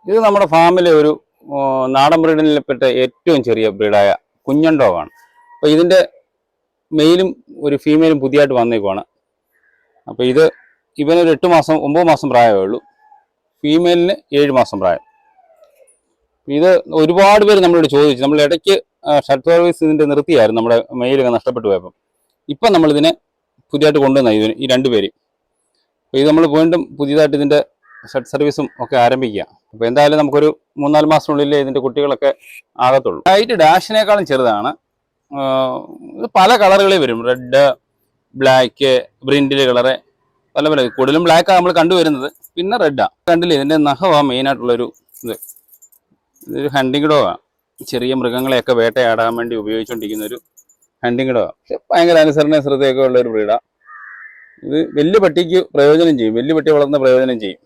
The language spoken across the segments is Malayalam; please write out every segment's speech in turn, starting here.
ഇത് നമ്മുടെ ഫാമിലെ ഒരു നാടൻ ബ്രീഡിൽപ്പെട്ട ഏറ്റവും ചെറിയ ബ്രീഡായ കുഞ്ഞൻ ഡോഗാണ്. അപ്പോൾ ഇതിൻ്റെ മെയിലും ഒരു ഫീമെയിലും പുതിയതായിട്ട് വന്നേക്കുവാണ്. അപ്പോൾ ഇവനൊരു 9 മാസം പ്രായമേ ഉള്ളൂ. ഫീമെയിലിന് 7 മാസം പ്രായം. ഇത് ഒരുപാട് പേര് നമ്മളോട് ചോദിച്ചു. നമ്മൾ ഇടയ്ക്ക് ഷട്ട് സർവീസ് ഇതിൻ്റെ നിർത്തിയായിരുന്നു, നമ്മുടെ മെയിലൊക്കെ നഷ്ടപ്പെട്ടു പോയപ്പം. ഇപ്പം നമ്മളിതിനെ പുതിയതായിട്ട് കൊണ്ടുവന്ന ഈ 2 പേര്. അപ്പോൾ ഇത് നമ്മൾ വീണ്ടും പുതിയതായിട്ട് ഇതിൻ്റെ ഷട്ട് സർവീസും ഒക്കെ ആരംഭിക്കുക. അപ്പോൾ എന്തായാലും നമുക്കൊരു 3-4 മാസത്തിനുള്ളിൽ ഇതിൻ്റെ കുട്ടികളൊക്കെ ആകത്തുള്ളൂ. ഹൈറ്റ് ഡാഷിനേക്കാളും ചെറുതാണ്. ഇത് പല കളറുകളിൽ വരും. റെഡ്, ബ്ലാക്ക്, ബ്രിൻഡിൽ കളറ്, പല കൂടുതലും ബ്ലാക്കാണ് നമ്മൾ കണ്ടുവരുന്നത്. പിന്നെ റെഡാണ്. കണ്ടില്ലേ, ഇതിൻ്റെ നഖമാണ് മെയിനായിട്ടുള്ളൊരു ഇതൊരു ഹണ്ടിങ് ഡോഗാണ്. ചെറിയ മൃഗങ്ങളെയൊക്കെ വേട്ടയാടാൻ വേണ്ടി ഉപയോഗിച്ചുകൊണ്ടിരിക്കുന്ന ഒരു ഹണ്ടിങ് ഡോഗാണ്. പക്ഷെ ഭയങ്കര അനുസരണ ശ്രദ്ധയൊക്കെ ഉള്ളൊരു ബ്രീഡാണ്. ഇത് വലിയ പട്ടിക്ക് പ്രയോജനം ചെയ്യും, വലിയ പട്ടി വളർന്ന പ്രയോജനം ചെയ്യും.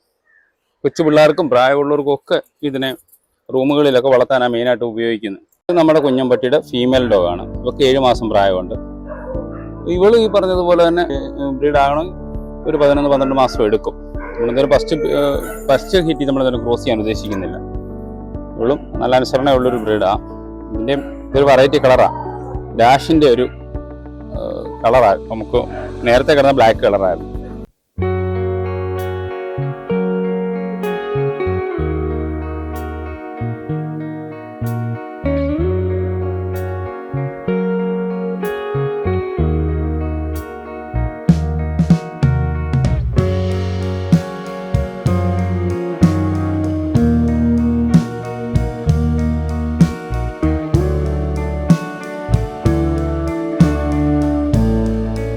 കൊച്ചു പിള്ളേർക്കും പ്രായമുള്ളവർക്കും ഒക്കെ ഇതിനെ റൂമുകളിലൊക്കെ വളർത്താനാണ് മെയിനായിട്ട് ഉപയോഗിക്കുന്നത്. ഇത് നമ്മുടെ കുഞ്ഞമ്പട്ടിയുടെ ഫീമെയിൽ ഡോഗാണ്. ഇവർക്ക് 7 മാസം പ്രായമുണ്ട്. ഇവള് ഈ പറഞ്ഞതുപോലെ തന്നെ ബ്രീഡാകണമെങ്കിൽ ഒരു 11-12 മാസം എടുക്കും. നമ്മളെന്തായാലും ഫസ്റ്റ് ഹിറ്റ് നമ്മളെന്തായാലും ക്രോസ് ചെയ്യാൻ ഉദ്ദേശിക്കുന്നില്ല. ഇവളും നല്ല അനുസരണയുള്ളൊരു ബ്രീഡാണ്. ഇതിൻ്റെ ഇതൊരു വെറൈറ്റി കളറാണ്. ഡാഷിൻ്റെ ഒരു കളറാണ്. നമുക്ക് നേരത്തെ കിടന്ന ബ്ലാക്ക് കളറായിരുന്നു.